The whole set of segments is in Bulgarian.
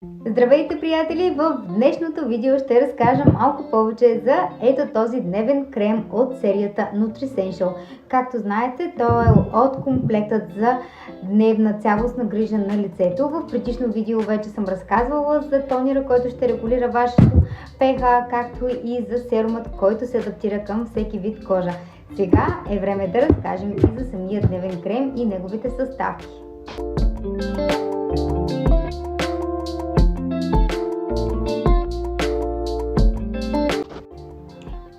Здравейте, приятели! В днешното видео ще разкажа малко повече за ето този дневен крем от серията Nutricential. Както знаете, той е от комплектът за дневна цялостна грижа на лицето. В предишно видео вече съм разказвала за тонера, който ще регулира вашето pH, както и за серумът, който се адаптира към всеки вид кожа. Сега е време да разкажем и за самия дневен крем и неговите съставки.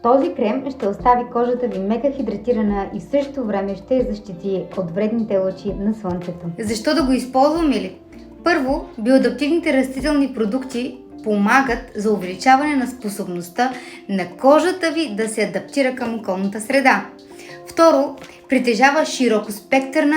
Този крем ще остави кожата ви мега хидратирана и в същото време ще я защити от вредните лъчи на слънцето. Защо да го използваме ли? Първо, биоадаптивните растителни продукти помагат за увеличаване на способността на кожата ви да се адаптира към околната среда. Второ, притежава широкоспектърна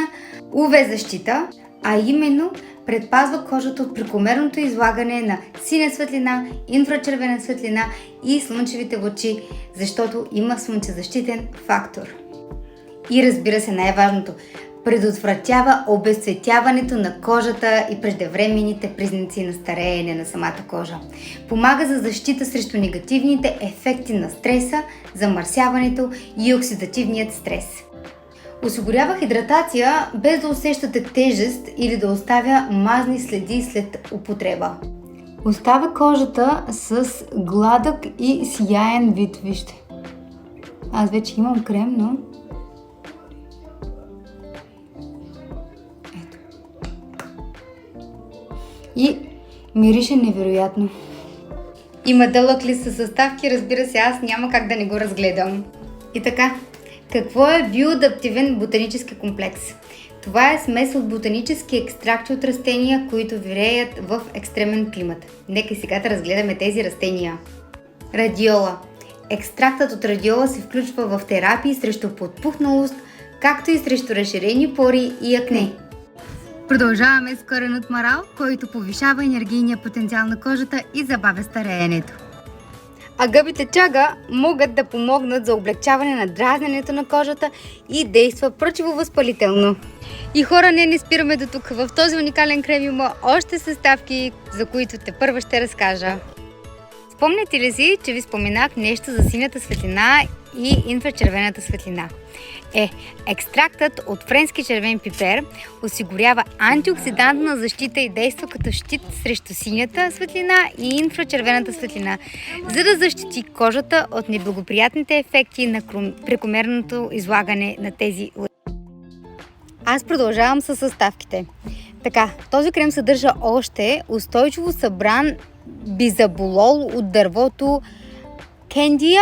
UV защита, а именно предпазва кожата от прекомерното излагане на синя светлина, инфрачервена светлина и слънчевите лъчи, защото има слънчезащитен фактор. И разбира се, най-важното, предотвратява обезцветяването на кожата и преждевременните признаци на стареене на самата кожа. Помага за защита срещу негативните ефекти на стреса, замърсяването и оксидативният стрес. Осигурява хидратация без да усещате тежест или да оставя мазни следи след употреба. Оставя кожата с гладък и сияен вид, вижте. Аз вече имам крем, но... Ето. И мирише невероятно. Има дълъг лист със съставки, разбира се, аз няма как да не го разгледам. И така. Какво е биоадаптивен ботанически комплекс? Това е смес от ботанически екстракти от растения, които виреят в екстремен климат. Нека сега да разгледаме тези растения. Радиола. Екстрактът от радиола се включва в терапии срещу подпухналост, както и срещу разширени пори и акне. Продължаваме с корен от марал, който повишава енергийния потенциал на кожата и забавя стареенето. Агъбите чага могат да помогнат за облегчаване на дразненето на кожата и действа противовъзпалително. И хора, не спираме до тук. В този уникален крем има още съставки, за които тепърва ще разкажа. Спомняте ли си, че ви споменах нещо за синята светлина и инфрачервената светлина? Екстрактът от френски червен пипер осигурява антиоксидантна защита и действа като щит срещу синята светлина и инфрачервената светлина, за да защити кожата от неблагоприятните ефекти на прекомерното излагане на тези лъчи. Аз продължавам със съставките. Така, този крем съдържа още устойчиво събран бизаболол от дървото кендия,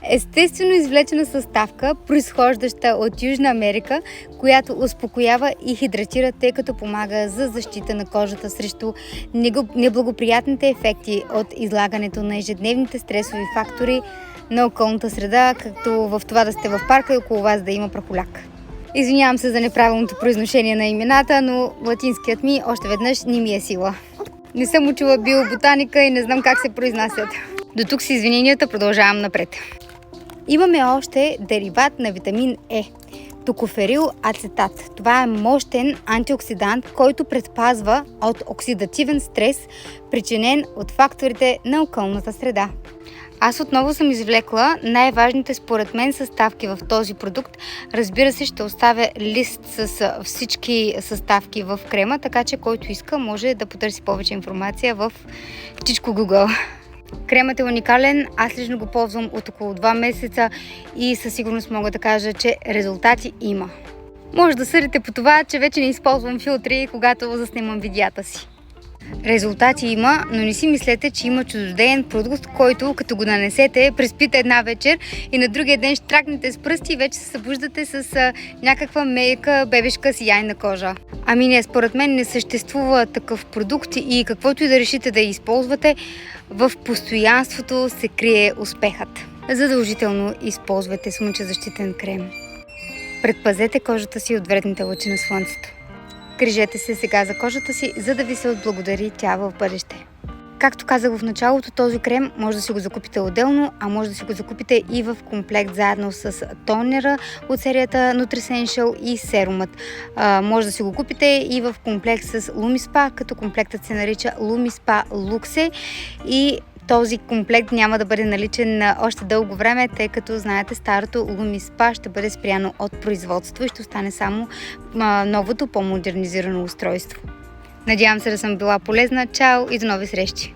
естествено извлечена съставка, произхождаща от Южна Америка, която успокоява и хидратира, тъй като помага за защита на кожата срещу неблагоприятните ефекти от излагането на ежедневните стресови фактори на околната среда, както в това да сте в парка и около вас да има прахоляк. Извинявам се за неправилното произношение на имената, но латинският ми още веднъж не ми е сила. Не съм учила биоботаника и не знам как се произнасят. До тук с извиненията, продължавам напред. Имаме още дериват на витамин Е – токоферил ацетат. Това е мощен антиоксидант, който предпазва от оксидативен стрес, причинен от факторите на околната среда. Аз отново съм извлекла най-важните според мен съставки в този продукт. Разбира се, ще оставя лист с всички съставки в крема, така че който иска може да потърси повече информация в чичко Google. Кремът е уникален, аз лично го ползвам от около 2 месеца и със сигурност мога да кажа, че резултати има. Може да съдите по това, че вече не използвам филтри, когато заснемам видеята си. Резултати има, но не си мислете, че има чудодеен продукт, който като го нанесете, преспите една вечер и на другия ден ще тракнете с пръсти и вече се събуждате с някаква мека, бебешка сияйна кожа. Ами не, според мен не съществува такъв продукт и каквото и да решите да използвате, в постоянството се крие успехът. Задължително използвайте слънчезащитен крем. Предпазете кожата си от вредните лъчи на слънцето. Грижете се сега за кожата си, за да ви се отблагодари тя в бъдеще. Както казах в началото, този крем може да си го закупите отделно, а може да си го закупите и в комплект заедно с тонера от серията Nutricential и серумът. Може да си го купите и в комплект с LumiSpa, като комплектът се нарича LumiSpa Luxe и този комплект няма да бъде наличен на още дълго време, тъй като, знаете, старото LumiSpa ще бъде спряно от производство и ще остане само новото, по-модернизирано устройство. Надявам се да съм била полезна. Чао и до нови срещи!